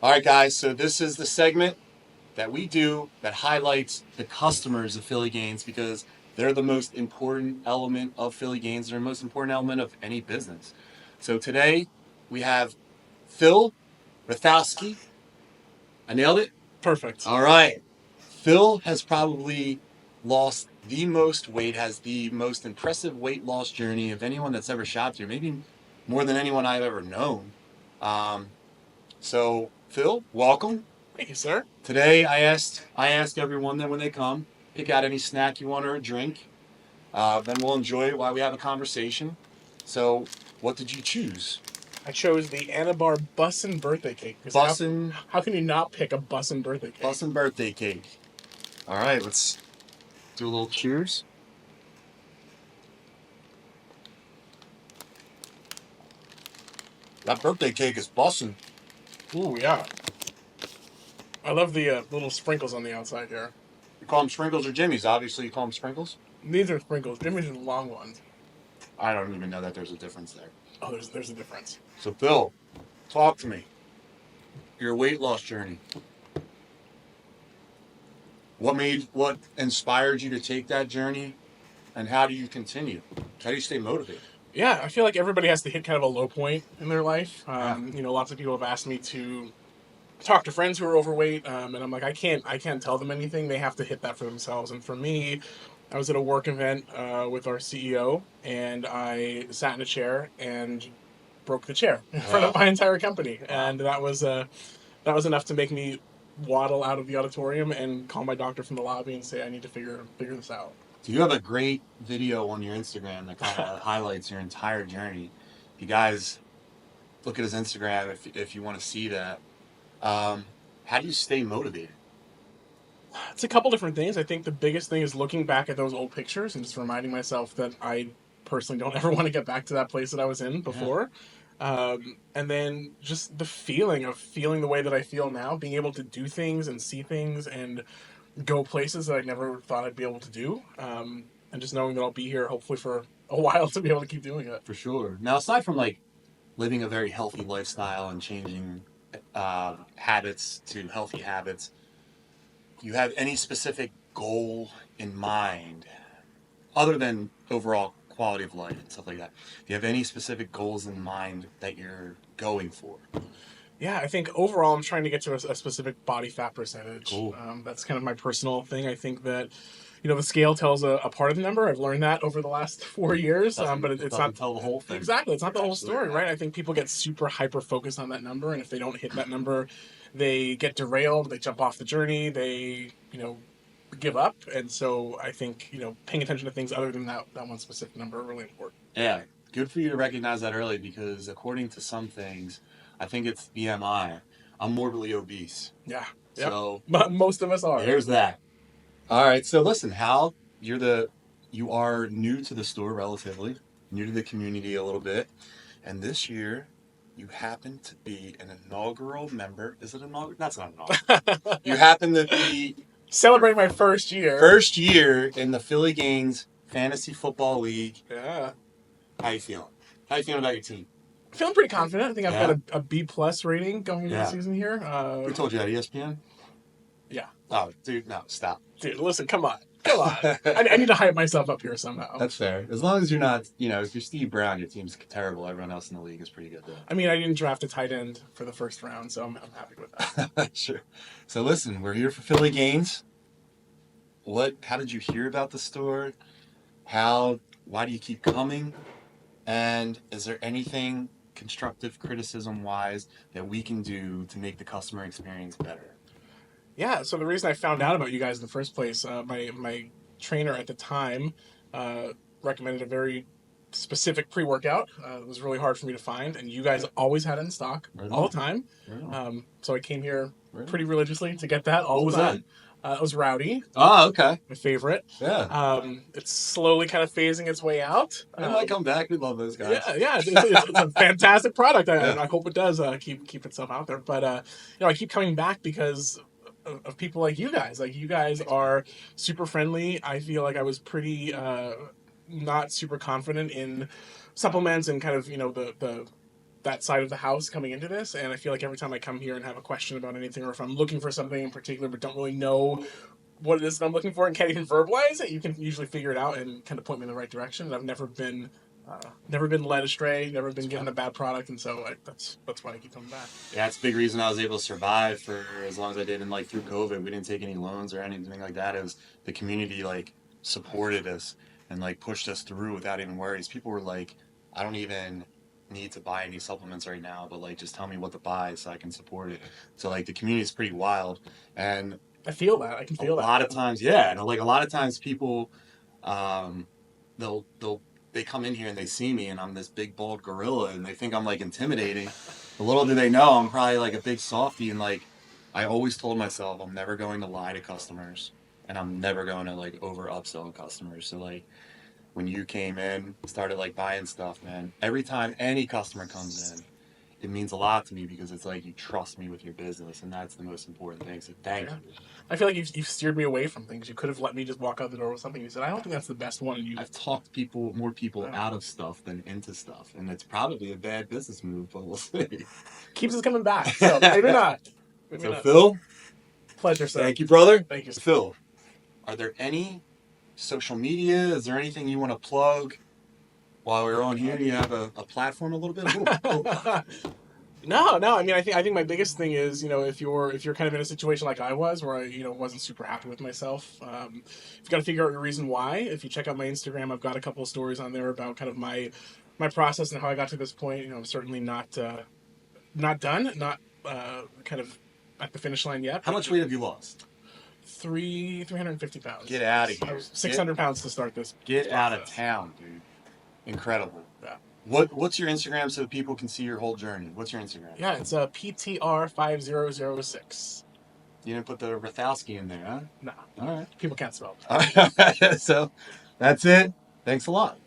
All right, guys. So this is the segment that we do that highlights the customers of Philly Gainz because they're the most important element of Philly Gainz. They're the most important element of any business. So today we have Phil Rothowski. I nailed it. Perfect. All right. Phil has probably lost the most weight, has the most impressive weight loss journey of anyone that's ever shopped here, maybe more than anyone I've ever known. Um, so, Phil, welcome. Thank you, sir. Today, I ask everyone that when they come, pick out any snack you want or a drink. Then we'll enjoy it while we have a conversation. So, what did you choose? I chose the Anabar Bussin' birthday cake. Because Bussin', how can you not pick a Bussin' birthday cake? bussin' birthday cake. All right, let's do a little cheers. That birthday cake is bussin'. Ooh, yeah. I love the little sprinkles on the outside here. You call them sprinkles or jimmies? Obviously, you call them sprinkles. These are sprinkles. Jimmy's are the long ones. I don't even know that there's a difference there. Oh, there's a difference. So, Phil, talk to me. Your weight loss journey. What inspired you to take that journey, and how do you continue? How do you stay motivated? Yeah, I feel like everybody has to hit kind of a low point in their life. Yeah. Lots of people have asked me to talk to friends who are overweight, and I'm like, I can't tell them anything. They have to hit that for themselves. And for me, I was at a work event with our CEO, and I sat in a chair and broke the chair in front of my entire company, and that was enough to make me waddle out of the auditorium and call my doctor from the lobby and say I need to figure this out. So you have a great video on your Instagram that kind of highlights your entire journey. You guys look at his Instagram if you want to see that. How do you stay motivated? It's a couple different things. I think the biggest thing is looking back at those old pictures and just reminding myself that I personally don't ever want to get back to that place that I was in before. And then just the feeling of feeling the way that I feel now, being able to do things and see things and go places that I never thought I'd be able to do. And just knowing that I'll be here hopefully for a while to be able to keep doing it. For sure. Now, aside from like living a very healthy lifestyle and changing habits to healthy habits, you have any specific goal in mind other than overall quality of life and stuff like that? Do you have any specific goals in mind that you're going for? Yeah, I think overall I'm trying to get to a specific body fat percentage. Cool. That's kind of my personal thing. I think that, the scale tells a part of the number. I've learned that over the last 4 years, but it's Doesn't not tell the whole thing. exactly. It's not the whole story, Absolutely not. right? I think people get super hyper focused on that number, and if they don't hit that number, they get derailed. They jump off the journey. They, give up. And so I think paying attention to things other than that one specific number are really important. Yeah, good for you to recognize that early because according to some things, I think it's BMI. I'm morbidly obese. Yeah, yep. So But most of us are. there's that. All right. So listen, Hal, you are new to the store relatively, new to the community a little bit, and this year you happen to be an inaugural member. Is it inaugural? That's not inaugural. You happen to be Celebrating my first year. first year in the Philly Gainz Fantasy Football League. Yeah. How you feeling? How you feeling about your team? Feeling pretty confident. I think I've Yeah. got a B plus rating going into Yeah. the season here. Who told you that? ESPN? Yeah. Oh, dude, no, stop. Dude, listen, come on. Come on. I need to hype myself up here somehow. That's fair. As long as you're not, if you're Steve Brown, your team's terrible. Everyone else in the league is pretty good, though. I mean, I didn't draft a tight end for the first round, so I'm happy with that. Sure. So listen, we're here for Philly Gainz. How did you hear about the store? Why do you keep coming? And is there anything constructive criticism wise that we can do to make the customer experience better? Yeah, so the reason I found out about you guys in the first place, my trainer at the time recommended a very specific pre-workout. It was really hard for me to find, and you guys always had it in stock Right all on. the time. Right on. So I came here Right on. pretty religiously to get that all What was the time. It was Rowdy, Oh, okay. my favorite. Yeah. It's slowly kind of phasing its way out. They might come back. We love those guys. Yeah, it's a fantastic product. Yeah. I hope it does keep itself out there. But I keep coming back because of people like you guys. Like, you guys are super friendly. I feel like I was pretty not super confident in supplements and kind of the that side of the house coming into this, and I feel like every time I come here and have a question about anything, or if I'm looking for something in particular but don't really know what it is that I'm looking for and can't even verbalize it, you can usually figure it out and kind of point me in the right direction. And I've never been led astray, never been given a bad product, and so that's why I keep coming back. Yeah, that's a big reason I was able to survive for as long as I did. And like through COVID, we didn't take any loans or anything like that. It was the community like supported us and like pushed us through without even worries. People were like, I don't even need to buy any supplements right now, but like just tell me what to buy so I can support it. So like the community is pretty wild. And I feel that. I can feel a that. lot of times, yeah, and like a lot of times people, um, they'll they come in here and they see me and I'm this big bald gorilla and they think I'm like intimidating. But little do they know I'm probably like a big softie, and like I always told myself I'm never going to lie to customers and I'm never going to like over upsell customers. So like when you came in, started like buying stuff, man, every time any customer comes in, it means a lot to me because it's like you trust me with your business, and that's the most important thing. So thank you. I feel like you've steered me away from things. You could have let me just walk out the door with something. You said, I don't think that's the best one. And I've talked more people out of stuff than into stuff, and it's probably a bad business move, but we'll see. Keeps us coming back. So maybe not. Maybe So not. Phil, Pleasure, sir. thank you, brother. Thank you, sir. Phil, are there any social media? Is there anything you want to plug while we're on here? Do you have a platform a little bit? No. I mean, I think my biggest thing is, if you're kind of in a situation like I was, where I wasn't super happy with myself, you've got to figure out your reason why. If you check out my Instagram, I've got a couple of stories on there about kind of my process and how I got to this point. I'm certainly not done, not kind of at the finish line yet. How much weight have you lost? 350 pounds. Get out of here. I was 600 pounds to start this. Get out of town, dude. Incredible. Yeah. What's your Instagram so people can see your whole journey? What's your Instagram? Yeah, it's PTR5006. You didn't put the Rathosky in there, huh? No. All right. People can't spell. All right. So that's it. Thanks a lot.